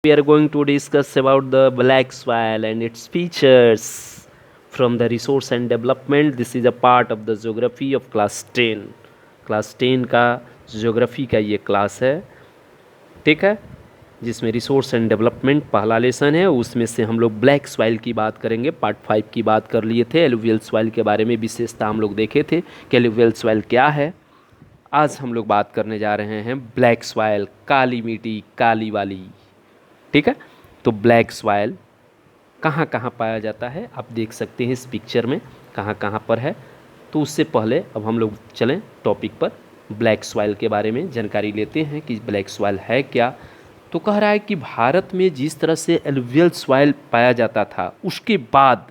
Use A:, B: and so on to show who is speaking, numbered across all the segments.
A: We are going to discuss about the black soil and its features from the resource and development. This is a part of the geography of class 10. Class 10 का geography का ये class है, ठीक है, जिसमें resource and development पहला lesson है। उसमें से हम लोग ब्लैक सॉइल की बात करेंगे। पार्ट 5 की बात कर लिए थे, एलुवियल सॉइल के बारे में विशेषता हम लोग देखे थे कि एलुवियल सॉइल क्या है। आज हम लोग बात करने जा रहे हैं ब्लैक सॉइल, काली मिट्टी, काली वाली, ठीक है। तो ब्लैक सॉइल कहाँ कहाँ पाया जाता है आप देख सकते हैं इस पिक्चर में कहाँ कहाँ पर है। तो उससे पहले अब हम लोग चलें टॉपिक पर, ब्लैक सॉइल के बारे में जानकारी लेते हैं कि ब्लैक सॉइल है क्या। तो कह रहा है कि भारत में जिस तरह से एलुवियल सॉइल पाया जाता था, उसके बाद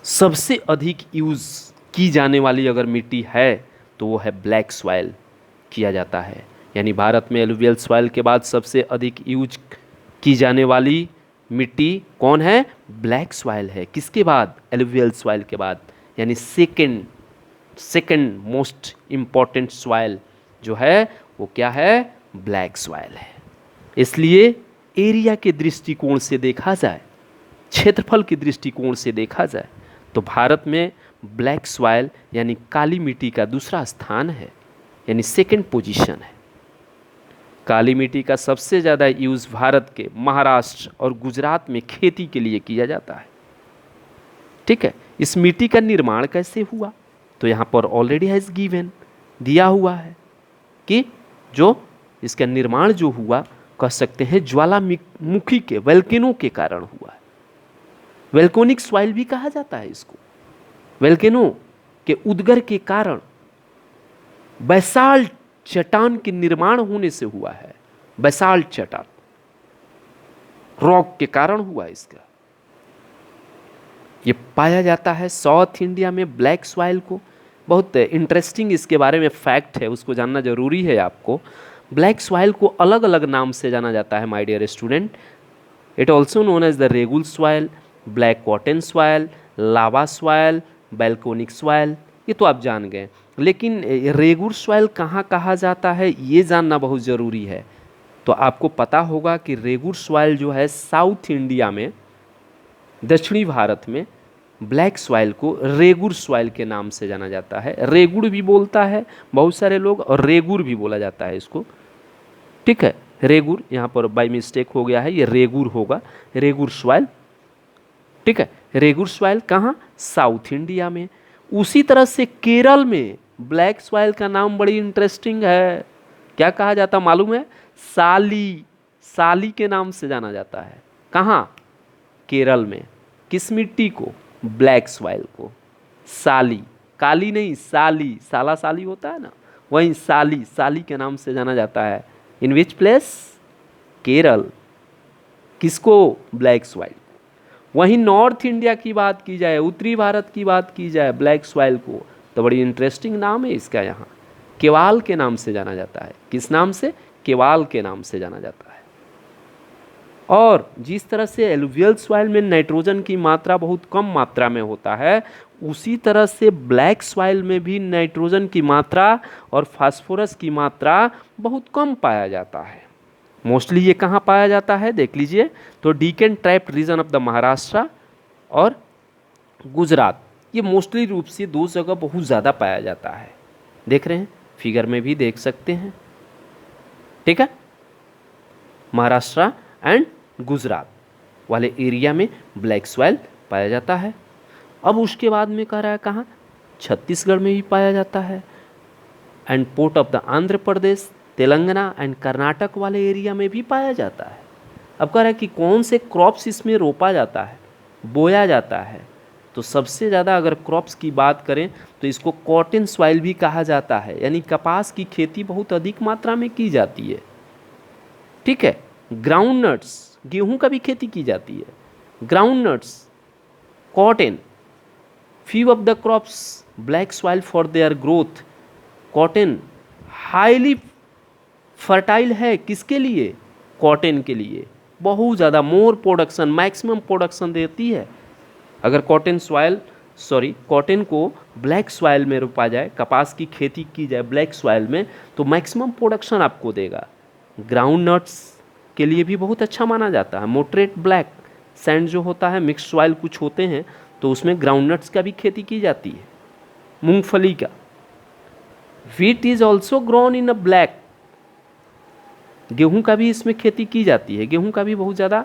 A: सबसे अधिक यूज़ की जाने वाली अगर मिट्टी है तो वो है ब्लैक सॉइल किया जाता है। यानी भारत में एलुवियल सॉइल के बाद सबसे अधिक यूज की जाने वाली मिट्टी कौन है? ब्लैक सॉइल है। किसके बाद? एलुवियल सॉइल के बाद। यानी सेकंड मोस्ट इम्पॉर्टेंट सॉइल जो है वो क्या है? ब्लैक सॉइल है। इसलिए एरिया के दृष्टिकोण से देखा जाए, क्षेत्रफल के दृष्टिकोण से देखा जाए तो भारत में ब्लैक सॉइल यानी काली मिट्टी का दूसरा स्थान है, यानी सेकंड पोजीशन है। काली मिट्टी का सबसे ज़्यादा यूज़ भारत के महाराष्ट्र और गुजरात में खेती के लिए किया जाता है, ठीक है। इस मिट्टी का निर्माण कैसे हुआ? तो यहाँ पर ऑलरेडी हैज़ गिवन दिया हुआ है कि जो इसका निर्माण जो हुआ कह सकते हैं ज्वालामुखी के वोल्केनो के कारण हुआ है। वोल्केनिक सॉइल भी कहा जाता है इसको। वोल्केनो के उद्गर के कारण बैसाल्ट चट्टान के निर्माण होने से हुआ है। बैसाल्ट चट्टान रॉक के कारण हुआ इसका। ये पाया जाता है साउथ इंडिया में ब्लैक सॉइल को। बहुत इंटरेस्टिंग इसके बारे में फैक्ट है, उसको जानना जरूरी है आपको। ब्लैक सॉइल को अलग अलग नाम से जाना जाता है my dear student. It also known as the regur soil, black cotton soil, lava soil, volcanic soil, ये तो आप जान गए। लेकिन रेगुल सॉइल कहाँ कहा जाता है ये जानना बहुत ज़रूरी है। तो आपको पता होगा कि रेगुल सॉइल जो है साउथ इंडिया में, दक्षिणी भारत में ब्लैक सॉइल को रेगुल सॉइल के नाम से जाना जाता है। रेगुड़ भी बोलता है बहुत सारे लोग और रेगुर भी बोला जाता है इसको, ठीक है। रेगुर यहाँ पर बाय मिस्टेक हो गया है, ये रेगुर होगा, रेगुल सॉइल, ठीक है। रेगुल सॉइल कहाँ? साउथ इंडिया में। उसी तरह से केरल में ब्लैक सॉइल का नाम बड़ी इंटरेस्टिंग है। क्या कहा जाता मालूम है? साली, साली के नाम से जाना जाता है। कहाँ? केरल में। किस मिट्टी को? ब्लैक सॉइल को। साली, काली नहीं, साली, साला साली होता है ना, वहीं साली, साली के नाम से जाना जाता है। इन विच प्लेस? केरल। किसको? Black soil. वहीं नॉर्थ इंडिया की बात की जाए, उत्तरी भारत की बात की जाए ब्लैक सॉइल को, तो बड़ी इंटरेस्टिंग नाम है इसका। यहाँ केवाल के नाम से जाना जाता है। किस नाम से? केवाल के नाम से जाना जाता है। और जिस तरह से एलुवियल सॉइल में नाइट्रोजन की मात्रा बहुत कम मात्रा में होता है, उसी तरह से ब्लैक सॉइल में भी नाइट्रोजन की मात्रा और फास्फोरस की मात्रा बहुत कम पाया जाता है। मोस्टली ये कहाँ पाया जाता है देख लीजिए, तो Deccan trapped region of the Maharashtra और गुजरात, ये मोस्टली रूप से दो जगह बहुत ज़्यादा पाया जाता है। देख रहे हैं, फिगर में भी देख सकते हैं, ठीक है। महाराष्ट्र एंड गुजरात वाले एरिया में ब्लैक सॉइल पाया जाता है। अब उसके बाद में कह रहा है कहाँ? छत्तीसगढ़ में भी पाया जाता है, and port of the Andhra Pradesh, Telangana and Karnataka वाले एरिया में भी पाया जाता है। अब कह रहा है कि कौन से क्रॉप्स इसमें रोपा जाता है, बोया जाता है। तो सबसे ज़्यादा अगर क्रॉप्स की बात करें तो इसको कॉटन सॉइल भी कहा जाता है, यानी कपास की खेती बहुत अधिक मात्रा में की जाती है, ठीक है। ग्राउंड नट्स, गेहूँ का भी खेती की जाती है। Ground nuts, cotton, few of the crops black soil for their growth. Cotton highly fertile है, किसके लिए? कॉटन के लिए। बहुत ज़्यादा मोर प्रोडक्शन, मैक्सिमम प्रोडक्शन देती है। अगर कॉटन को ब्लैक सॉइल में रोपा जाए, कपास की खेती की जाए ब्लैक सॉइल में, तो मैक्सिमम प्रोडक्शन आपको देगा। ग्राउंड नट्स, के लिए भी बहुत अच्छा माना जाता है। मोटरेट ब्लैक सैंड जो होता है, मिक्स सॉइल कुछ होते हैं, तो उसमें ग्राउंडनट्स का भी खेती की जाती है, मूंगफली का। Wheat is also grown in a black, गेहूं का भी इसमें खेती की जाती है, गेहूं का भी बहुत ज़्यादा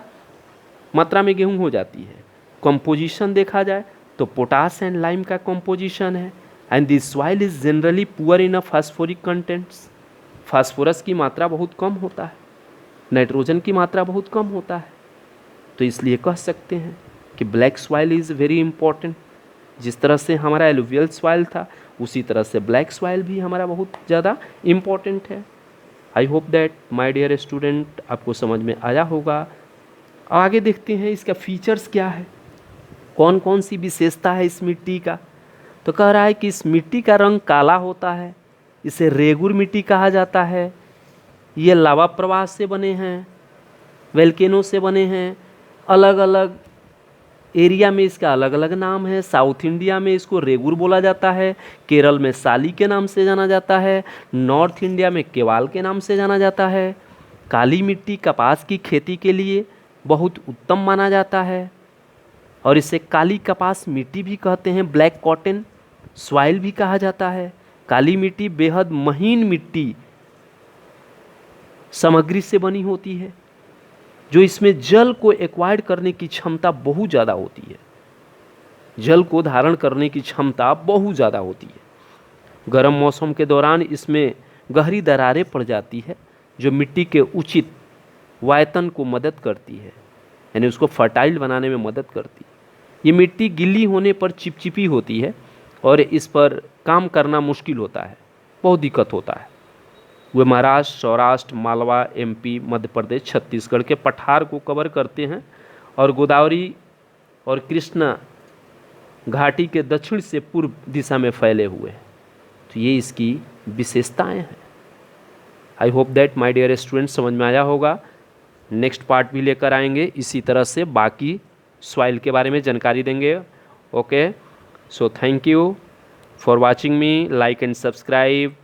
A: मात्रा में गेहूं हो जाती है। कंपोजिशन देखा जाए तो पोटास एंड लाइम का कंपोजिशन है, and this soil is generally poor in a phosphoric contents, phosphorus की मात्रा बहुत कम होता है, नाइट्रोजन की मात्रा बहुत कम होता है, तो इसलिए कह सकते हैं कि black soil is very important. जिस तरह से हमारा एलुवियल सॉइल था, उसी तरह से ब्लैक सॉइल भी हमारा बहुत ज़्यादा इम्पॉर्टेंट है। I hope that my dear student आपको समझ में आया होगा। आगे देखते हैं इसका फीचर्स क्या है, कौन कौन सी विशेषता है इस मिट्टी का। तो कह रहा है कि इस मिट्टी का रंग काला होता है, इसे रेगुर मिट्टी कहा जाता है, ये लावा प्रवाह से बने हैं, वेल्केनो से बने हैं, अलग अलग एरिया में इसका अलग अलग नाम है। साउथ इंडिया में इसको रेगुर बोला जाता है, केरल में साली के नाम से जाना जाता है, नॉर्थ इंडिया में केवाल के नाम से जाना जाता है। काली मिट्टी कपास की खेती के लिए बहुत उत्तम माना जाता है, और इसे काली कपास मिट्टी भी कहते हैं, ब्लैक कॉटन सॉइल भी कहा जाता है। काली मिट्टी बेहद महीन मिट्टी सामग्री से बनी होती है, जो इसमें जल को एक्वायर्ड करने की क्षमता बहुत ज़्यादा होती है, जल को धारण करने की क्षमता बहुत ज़्यादा होती है। गर्म मौसम के दौरान इसमें गहरी दरारें पड़ जाती है, जो मिट्टी के उचित वायतन को मदद करती है, यानी उसको फर्टाइल बनाने में मदद करती है। ये मिट्टी गिल्ली होने पर चिपचिपी होती है, और इस पर काम करना मुश्किल होता है, बहुत दिक्कत होता है। वे महाराष्ट्र, सौराष्ट्र, मालवा, एमपी, मध्य प्रदेश, छत्तीसगढ़ के पठार को कवर करते हैं, और गोदावरी और कृष्णा घाटी के दक्षिण से पूर्व दिशा में फैले हुए हैं। तो ये इसकी विशेषताएं हैं। I hope that my dear students समझ में आया होगा। नेक्स्ट पार्ट भी लेकर आएंगे, इसी तरह से बाकी सॉइल के बारे में जानकारी देंगे। Okay, so thank you for watching me, like and subscribe.